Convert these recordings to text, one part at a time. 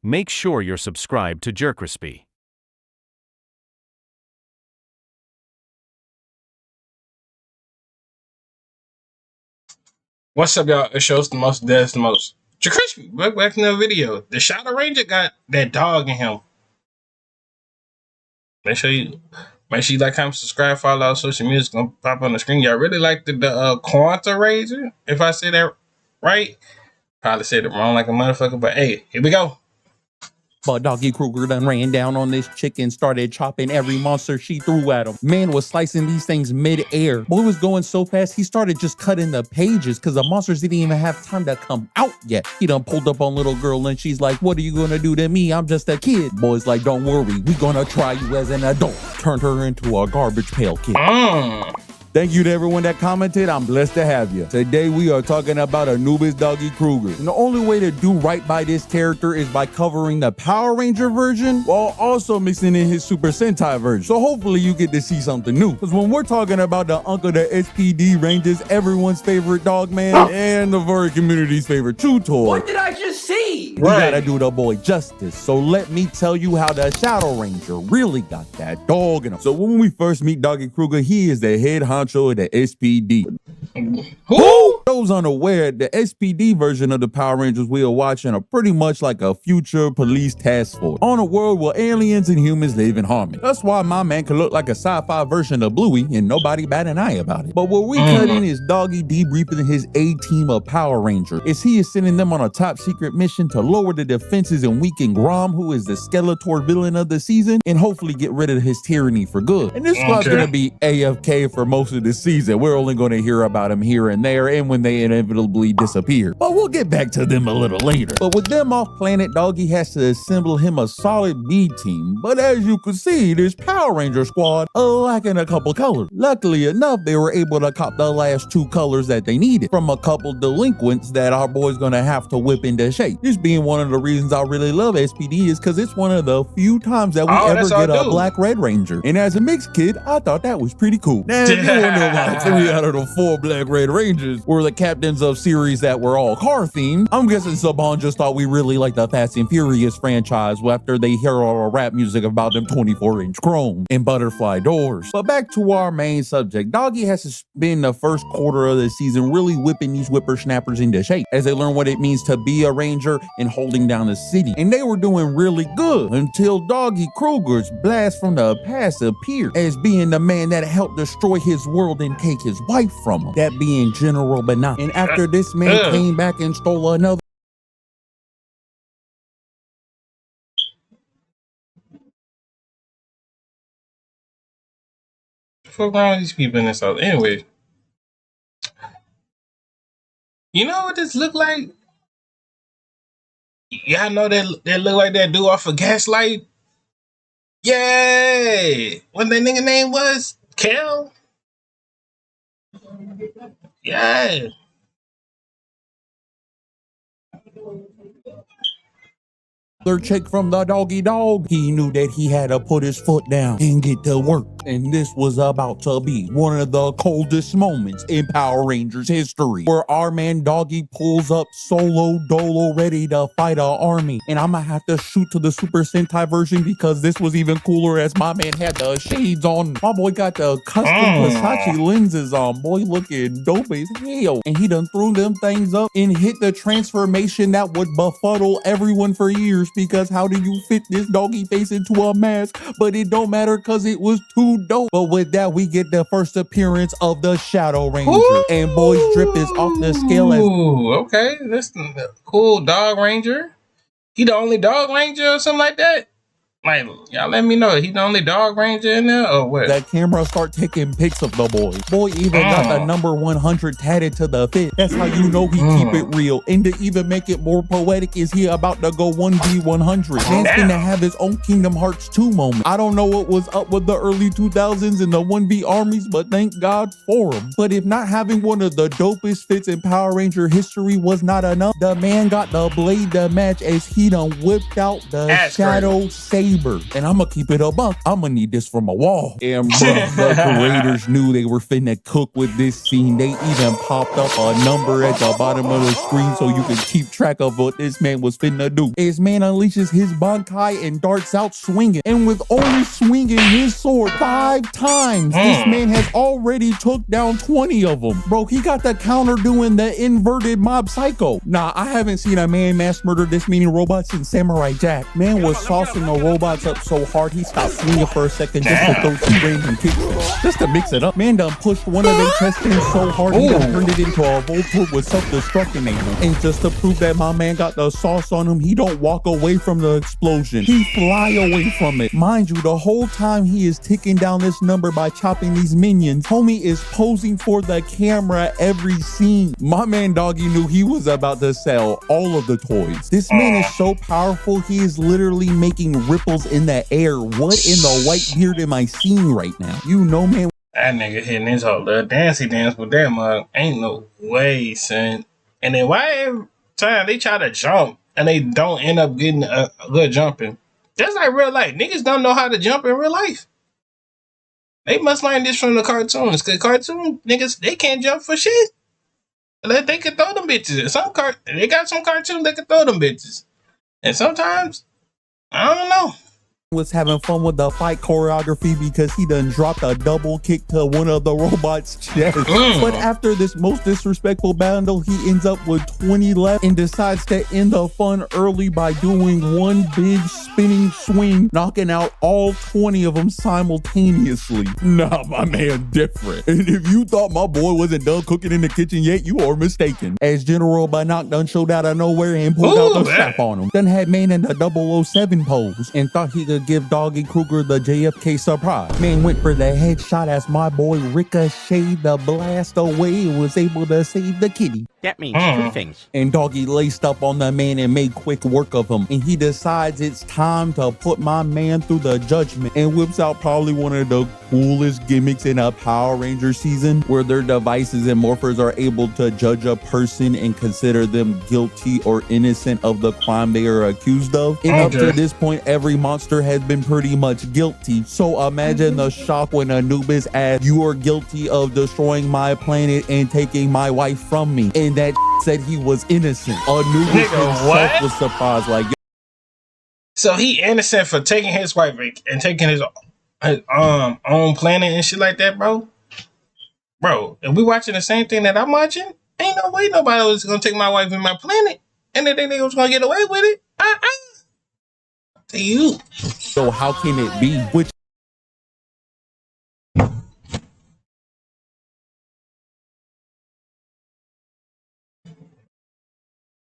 Make sure you're subscribed to JerCrispy. What's up, y'all? It shows the most, that's the most. JerCrispy, back in the video. The Shadow Ranger got that dog in him. Make sure you like, comment, subscribe, follow our social media. It's gonna pop on the screen. Y'all really like the Quanta Ranger? If I say that right, probably said it wrong like a motherfucker. But hey, here we go. But Doggy Kruger done ran down on this chick and started chopping every monster she threw at him. Man was slicing these things mid-air. Boy was going so fast, he started just cutting the pages because the monsters didn't even have time to come out yet. He done pulled up on little girl and she's like, "What are you gonna do to me? I'm just a kid." Boy's like, "Don't worry, we gonna try you as an adult." Turned her into a garbage pail kid. Thank you to everyone that commented. I'm blessed to have you. Today we are talking about Anubis Doggy Kruger. And the only way to do right by this character is by covering the Power Ranger version while also mixing in his Super Sentai version. So hopefully you get to see something new. Because when we're talking about the Uncle the SPD Rangers, everyone's favorite dog man and the furry community's favorite chew toy. What did I just see? We gotta do the boy justice. So let me tell you how the Shadow Ranger really got that dog in him. So when we first meet Doggy Kruger, he is the head honcho of the SPD. Who? Those unaware, the SPD version of the Power Rangers we are watching are pretty much like a future police task force on a world where aliens and humans live in harmony. That's why my man can look like a sci-fi version of Bluey and nobody bat an eye about it. But what we cut in is Doggy debriefing his A-team of Power Rangers, as he is sending them on a top secret mission to lower the defenses and weaken Grom, who is the Skeletor villain of the season, and hopefully get rid of his tyranny for good. And this squad's gonna be AFK for most of the season. We're only gonna hear about him here and there and when they inevitably disappear. But we'll get back to them a little later. But with them off planet, Doggy has to assemble him a solid B team. But as you can see, this Power Ranger squad lacking a couple colors. Luckily enough, they were able to cop the last two colors that they needed from a couple delinquents that our boy's gonna have to whip into shape. This being one of the reasons I really love SPD is because it's one of the few times that we ever get a Black Red Ranger. And as a mixed kid, I thought that was pretty cool. Now, if you wonder why 3 out of the 4 Black Red Rangers were the captains of series that were all car themed, I'm guessing Saban just thought we really liked the Fast and Furious franchise after they hear all the rap music about them 24-inch chrome and butterfly doors. But back to our main subject, Doggy has to spend the first quarter of the season really whipping these whippersnappers into shape as they learn what it means to be a ranger and holding down the city. And they were doing really good until Doggy Kruger's blast from the past appeared as being the man that helped destroy his world and take his wife from him, that being General Benat. And after this man came back and stole another Fuck around with these people in this house. Anyway, you know what this look like? Y'all know that look like that dude off of Gaslight? Yeah! What that nigga name was? Kel? Yeah. chick from the Doggy Dog. He knew that he had to put his foot down and get to work. And this was about to be one of the coldest moments in Power Rangers history, where our man Doggy pulls up solo dolo ready to fight an army. And I'm gonna have to shoot to the Super Sentai version because this was even cooler as my man had the shades on. My boy got the custom Versace lenses on, boy looking dope as hell. And he done threw them things up and hit the transformation that would befuddle everyone for years, because how do you fit this doggy face into a mask? But it don't matter because it was too dope. But with that, we get the first appearance of the Shadow Ranger. Ooh. And boy's drip is off the scale. Okay, that's cool. Dog Ranger. He the only Dog Ranger or something like that? Like, y'all let me know. He the only Dog Ranger in there or what? That camera start taking pics of the boy. Boy even got the number 100 tatted to the fit. That's how you know he keep it real. And to even make it more poetic, is he about to go 1v100. Man's gonna have his own Kingdom Hearts 2 moment. I don't know what was up with the early 2000s and the 1v armies, but thank God for him. But if not having one of the dopest fits in Power Ranger history was not enough, the man got the blade to match as he done whipped out the Shadow Saber. saber. And I'ma keep it a buck. I'ma need this from a wall. And bruh, the creators knew they were finna cook with this scene. They even popped up a number at the bottom of the screen so you could keep track of what this man was finna do. His man unleashes his Bankai and darts out swinging. And with only swinging his sword 5 times, this man has already took down 20 of them. Bro, he got the counter doing the inverted Mob Psycho. Nah, I haven't seen a man mass murder this many robots since Samurai Jack. Man was saucing the robots up so hard he stopped swinging for a second just to throw 2 random kicks just to mix it up. Man done pushed one of their chests in so hard he done turned it into a Volthoop with self-destruct enabled. And just to prove that my man got the sauce on him, he don't walk away from the explosion. He fly away from it. Mind you, the whole time he is ticking down this number by chopping these minions, homie is posing for the camera every scene. My man Doggy knew he was about to sell all of the toys. This man is so powerful, he is literally making ripples in the air. What in the white beard am I seeing right now? You know, man. That nigga hitting his whole little dancey dance with that mug. Ain't no way, son. And then why every time they try to jump and they don't end up getting a good jumping? Just like real life. Niggas don't know how to jump in real life. They must learn this from the cartoons. Cause cartoon niggas, they can't jump for shit. They can throw them bitches. They got some cartoons that can throw them bitches. And sometimes, I don't know. Was having fun with the fight choreography because he done dropped a double kick to one of the robot's chest. But after this most disrespectful battle, he ends up with 20 left and decides to end the fun early by doing one big spinning swing, knocking out all 20 of them simultaneously. Nah, my man different. And if you thought my boy wasn't done cooking in the kitchen yet, you are mistaken. As General Bannock done showed out of nowhere and pulled out the strap on him. Done had man in the 007 pose and thought he could give Doggy Kruger the JFK surprise. Man went for the headshot as my boy ricocheted the blast away and was able to save the kitty. That means 2 things. And Doggy laced up on the man and made quick work of him. And he decides it's time to put my man through the judgment and whips out probably one of the coolest gimmicks in a Power Ranger season, where their devices and morphers are able to judge a person and consider them guilty or innocent of the crime they are accused of. And up to this point, every monster has been pretty much guilty. So imagine the shock when Anubis asked, "You are guilty of destroying my planet and taking my wife from me." And that said he was innocent. Anubis himself was surprised, like, so he innocent for taking his wife and taking his own planet and shit like that, bro. Bro, if we watching the same thing that I'm watching, ain't no way nobody was gonna take my wife and my planet, and they think they was gonna get away with it. To you. So how can it be? Which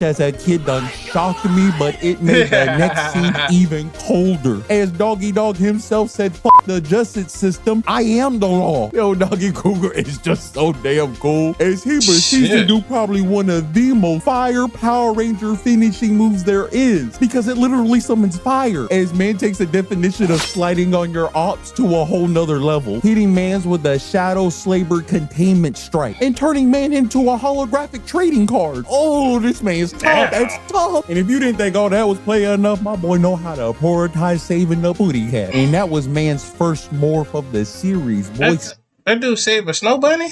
as a kid done shocked me, but it made the next scene even colder. As Doggy Dog himself said, "Fuck the justice system, I am the law." Yo, Doggy Kruger is just so damn cool, as he proceeds to do probably one of the most fire Power Ranger finishing moves there is, because it literally summons fire, as man takes the definition of sliding on your ops to a whole nother level, hitting mans with a Shadow Slaver containment strike and turning man into a holographic trading card. Oh, this man is tough. That's tough. And if you didn't think all that was play enough, my boy know how to prioritize saving the booty cat. And that was man's first morph of the series. Boy, that dude saved a snow bunny?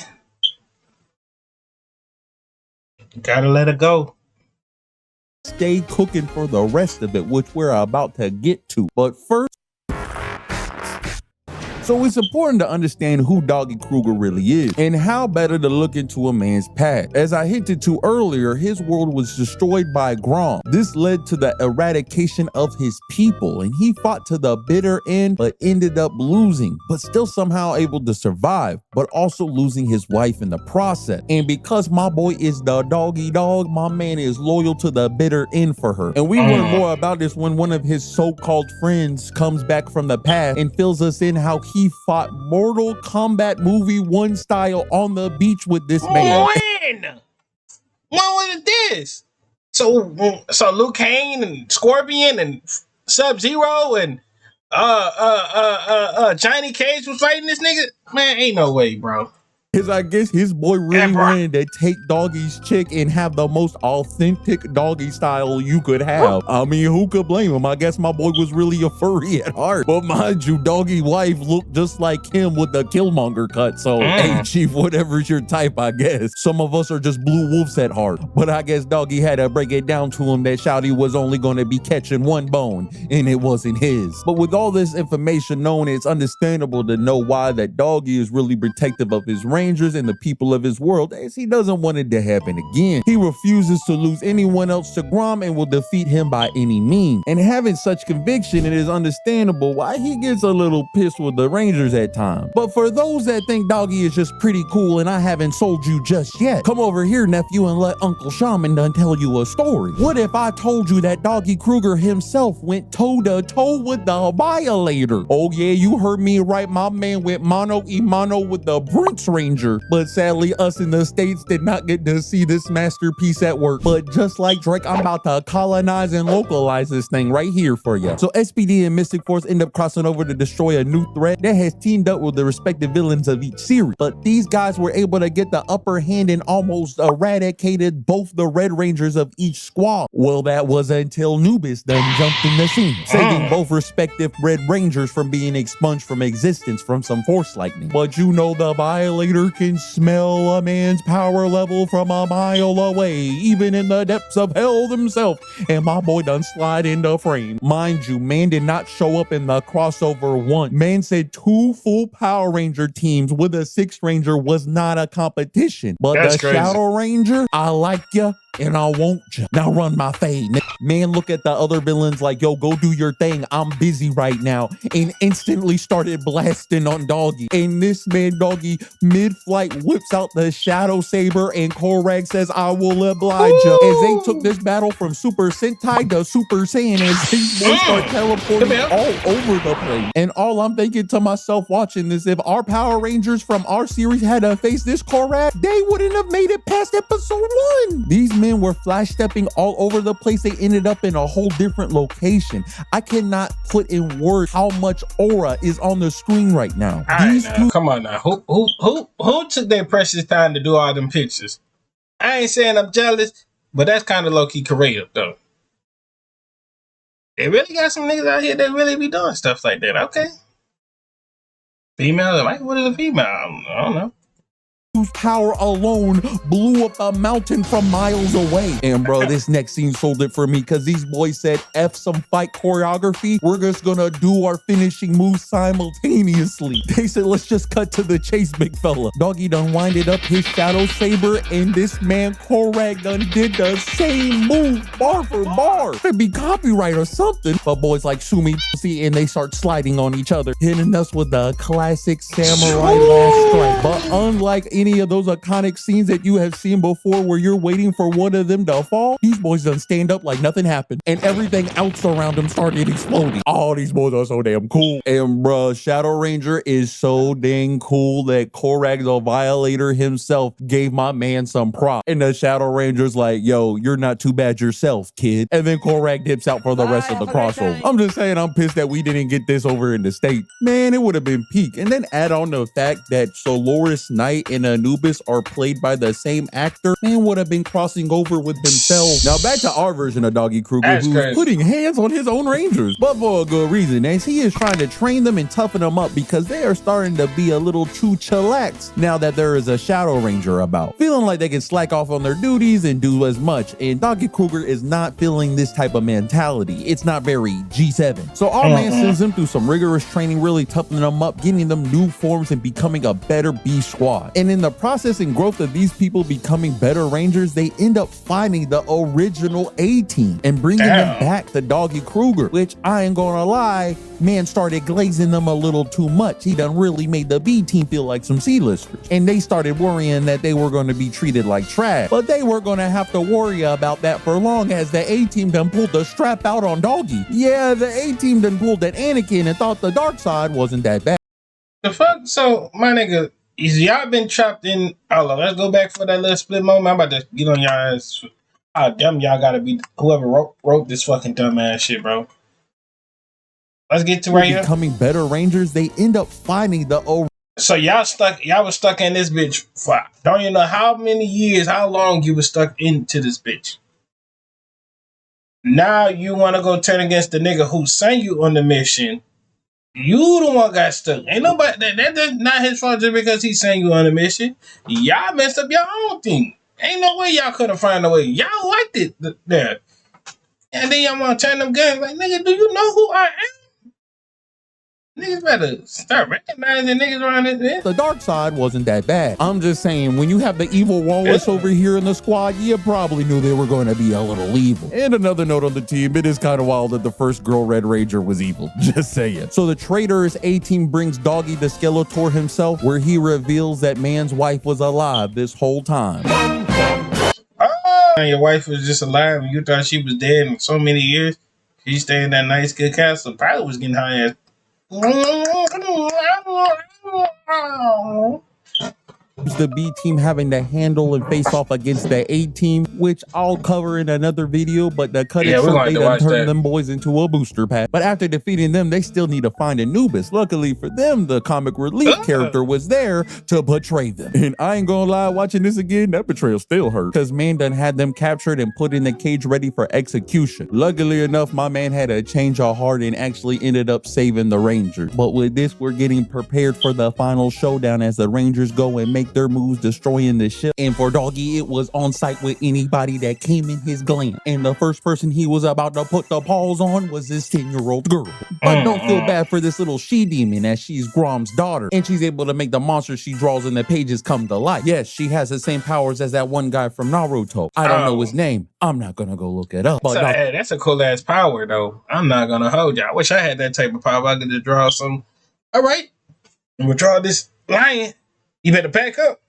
Gotta let it go. Stay cooking for the rest of it, which we're about to get to. But first, so it's important to understand who Doggy Kruger really is and how better to look into a man's past. As I hinted to earlier, his world was destroyed by Grom. This led to the eradication of his people, and he fought to the bitter end but ended up losing, but still somehow able to survive, but also losing his wife in the process. And because my boy is the Doggy Dog, my man is loyal to the bitter end for her. And we learn more about this when one of his so-called friends comes back from the past and fills us in how he fought Mortal Kombat Movie 1 style on the beach with this man. When was this? So Liu Kang and Scorpion and Sub-Zero and Johnny Cage was fighting this nigga? Man, ain't no way, bro. Cause I guess his boy really wanted to take Doggy's chick and have the most authentic doggy style you could have. I mean, who could blame him? I guess my boy was really a furry at heart. But mind you, Doggy wife looked just like him with the Killmonger cut. So, hey, Chief, whatever's your type, I guess. Some of us are just blue wolves at heart. But I guess Doggy had to break it down to him that Shouty was only going to be catching one bone, and it wasn't his. But with all this information known, it's understandable to know why that Doggy is really protective of his rangers and the people of his world, as he doesn't want it to happen again. He refuses to lose anyone else to Grom and will defeat him by any means. And having such conviction, it is understandable why he gets a little pissed with the rangers at times. But for those that think Doggy is just pretty cool and I haven't sold you just yet, come over here, nephew, and let Uncle Shaman done tell you a story. What if I told you that Doggy Kruger himself went toe-to-toe with the Violator? Oh yeah, you heard me right, my man went mano-a-mano with the Prince Ranger. But sadly, us in the States did not get to see this masterpiece at work. But just like Drake, I'm about to colonize and localize this thing right here for you. So SPD and Mystic Force end up crossing over to destroy a new threat that has teamed up with the respective villains of each series. But these guys were able to get the upper hand and almost eradicated both the Red Rangers of each squad. Well, that was until Nubis done jumped in the scene, saving both respective Red Rangers from being expunged from existence from some force lightning. But you know the Violator can smell a man's power level from a mile away, even in the depths of hell himself, and my boy done slide into frame. Mind you, man did not show up in the crossover once. Man said 2 full Power Ranger teams with a 6th Ranger was not a competition. But that's the crazy. Shadow Ranger, I like ya and I won't ya. Now run my fade. Man, look at the other villains like, yo, go do your thing. I'm busy right now. And instantly started blasting on Doggy. And this man, Doggy, mid-flight whips out the Shadow Saber and Korag says, I will oblige ya. As they took this battle from Super Sentai to Super Saiyan, as these boys start teleporting all over the place. And all I'm thinking to myself watching this, if our Power Rangers from our series had to face this Korag, they wouldn't have made it past episode 1. These men were flash stepping all over the place. They ended up in a whole different location. I cannot put in words how much aura is on the screen right now. Come on now. Who took their precious time to do all them pictures? I ain't saying I'm jealous, but that's kind of low-key creative though. They really got some niggas out here that really be doing stuff like that. Okay. Female, like what is a female? I don't know. Whose power alone blew up a mountain from miles away. And bro, this next scene sold it for me because these boys said, F some fight choreography. We're just gonna do our finishing moves simultaneously. They said, let's just cut to the chase, big fella. Doggy done winded up his Shadow Saber, and this man Korag done did the same move, bar for bar. Could be copyright or something. But boys like Sumi see, and they start sliding on each other, hitting us with the classic samurai last strike. But unlike any of those iconic scenes that you have seen before where you're waiting for one of them to fall, these boys done stand up like nothing happened, and everything else around them started exploding. All these boys are so damn cool. And bruh, Shadow Ranger is so dang cool that Korag the Violator himself gave my man some props. And the Shadow Ranger's like, yo, you're not too bad yourself, kid. And then Korag dips out for the rest of the crossover. I'm just saying, I'm pissed that we didn't get this over in the States. Man, it would have been peak. And then add on the fact that Soloris Knight and Anubis are played by the same actor, man would have been crossing over with themselves. Now back to our version of Doggy Kruger, who's putting hands on his own Rangers, but for a good reason, as he is trying to train them and toughen them up because they are starting to be a little too chillaxed now that there is a Shadow Ranger about, feeling like they can slack off on their duties and do as much. And Doggy Kruger is not feeling this type of mentality. It's not very G7. So our man sends them through some rigorous training, really toughening them up, getting them new forms and becoming a better B squad. And in the process and growth of these people becoming better Rangers, they end up finding the original A-team and bringing them back to Doggy Kruger, which I ain't gonna lie, man started glazing them a little too much. He done really made the B-team feel like some C-listers, and they started worrying that they were going to be treated like trash. But they were going to have to worry about that for long, as the A-team done pulled the strap out on Doggy. Yeah, the A-team done pulled that Anakin and thought the dark side wasn't that bad. The fuck? So, my nigga, is y'all been trapped in... Hold on, let's go back for that little split moment. I'm about to get on y'all ass. How dumb y'all gotta be. Whoever wrote this fucking dumb ass shit, bro. Let's get to right here. Becoming better Rangers, they end up finding the So y'all was stuck in this bitch for don't you know how many years, how long you was stuck into this bitch. Now you want to go turn against the nigga who sent you on the mission. You the one got stuck. Ain't nobody that's not his fault just because he sent you on the mission. Y'all messed up your own thing. Ain't no way y'all couldn't find a way. Y'all liked it there. And then y'all want to turn them guns like, nigga, do you know who I am? Niggas better start recognizing niggas around this bitch. The dark side wasn't that bad. I'm just saying, when you have the evil Wallace over here in the squad, you probably knew they were going to be a little evil. And another note on the team, it is kind of wild that the first girl Red Ranger was evil. Just saying. So the traitorous A-Team brings Doggy to Skeletor himself, where he reveals that man's wife was alive this whole time. Oh, your wife was just alive and you thought she was dead in so many years. She stayed in that nice good castle. Probably was getting high ass. The B team having to handle and face off against the A team, which I'll cover in another video, but the cut it short, they done turned them boys into a booster pack. But after defeating them, they still need to find Anubis. Luckily for them, the comic relief character was there to betray them. And I ain't gonna lie, watching this again, that betrayal still hurt, because man done had them captured and put in the cage ready for execution. Luckily enough, my man had a change of heart and actually ended up saving the Rangers. But with this, we're getting prepared for the final showdown as the Rangers go and make their moves, destroying the ship. And for Doggy, it was on site with anybody that came in his gland. And the first person he was about to put the paws on was this 10-year-old girl. But don't feel bad for this little she-demon, as she's Grom's daughter, and she's able to make the monsters she draws in the pages come to life. Yes, she has the same powers as that one guy from Naruto. I don't know his name. I'm not gonna go look it up. But hey, that's a cool ass power though. I'm not gonna hold you. I wish I had that type of power. I could just draw some. All right, I'm gonna draw this lion. You better pack up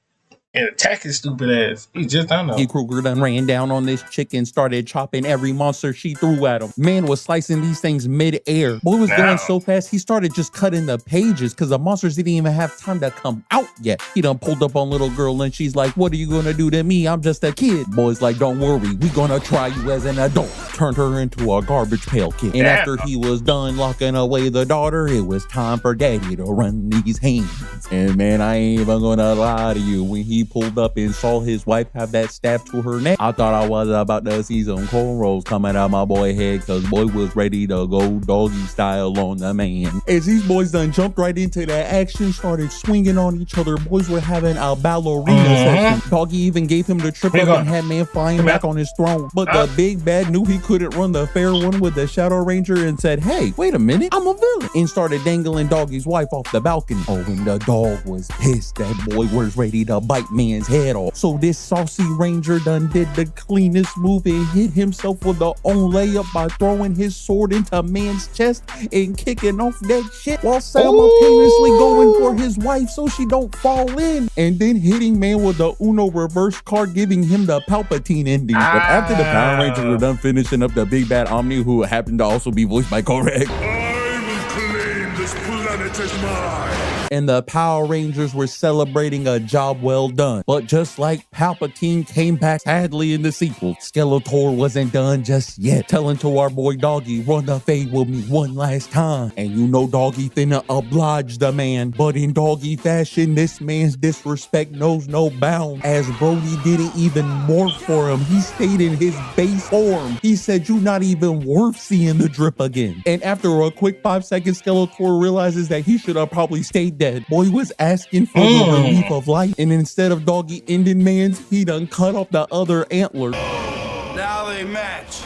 and attack his stupid ass. He just don't know. Kruger done ran down on this chick and started chopping every monster she threw at him. Man was slicing these things mid-air. Boy was going so fast, he started just cutting the pages because the monsters didn't even have time to come out yet. He done pulled up on little girl and she's like, what are you gonna do to me? I'm just a kid. Boy's like, don't worry, we gonna try you as an adult. Turned her into a garbage pail kid. And after he was done locking away the daughter, it was time for daddy to run these hands. And man, I ain't even gonna lie to you, when he pulled up and saw his wife have that stab to her neck, I thought I was about to see some cornrows coming out my boy head, because boy was ready to go doggy style on the man. As these boys done jumped right into that action, started swinging on each other, boys were having a ballerina session. Doggy even gave him the trip up and had man flying back on his throne. But the big bad knew he couldn't run the fair one with the Shadow Ranger and said, hey, wait a minute, I'm a villain, and started dangling Doggy's wife off the balcony. Oh, and the dog was pissed. That boy was ready to bite man's head off. So this saucy Ranger done did the cleanest move and hit himself with the own layup by throwing his sword into man's chest and kicking off that shit while simultaneously going for his wife so she don't fall in, and then hitting man with the Uno reverse card, giving him the Palpatine ending. But after the Power Rangers were done finishing up the big bad Omni, who happened to also be voiced by Korek, I will claim this planet as mine. And the Power Rangers were celebrating a job well done. But just like Palpatine came back sadly in the sequel, Skeletor wasn't done just yet, telling to our boy Doggy, run the fade with me one last time. And you know Doggy finna oblige the man, but in Doggy fashion, this man's disrespect knows no bound, as Brody didn't even morph for him. He stayed in his base form. He said, you not even worth seeing the drip again. And after a quick 5 seconds, Skeletor realizes that he should have probably stayed dead. Boy was asking for the relief of life, and instead of Doggy ending man's, he done cut off the other antler. Now they match.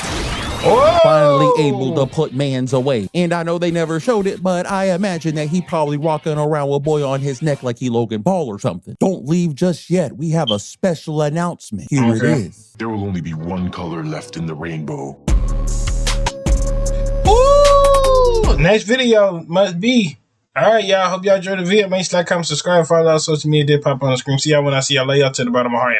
Finally able to put man's away. And I know they never showed it, but I imagine that he probably rocking around with boy on his neck like he Logan Paul or something. Don't leave just yet. We have a special announcement. Here it is. There will only be one color left in the rainbow. Ooh, next video must be. All right, y'all. Hope y'all enjoyed the video. Make sure to like, comment, subscribe, follow our social media. Did pop on the screen. See y'all when I see y'all. Lay y'all to the bottom of my heart.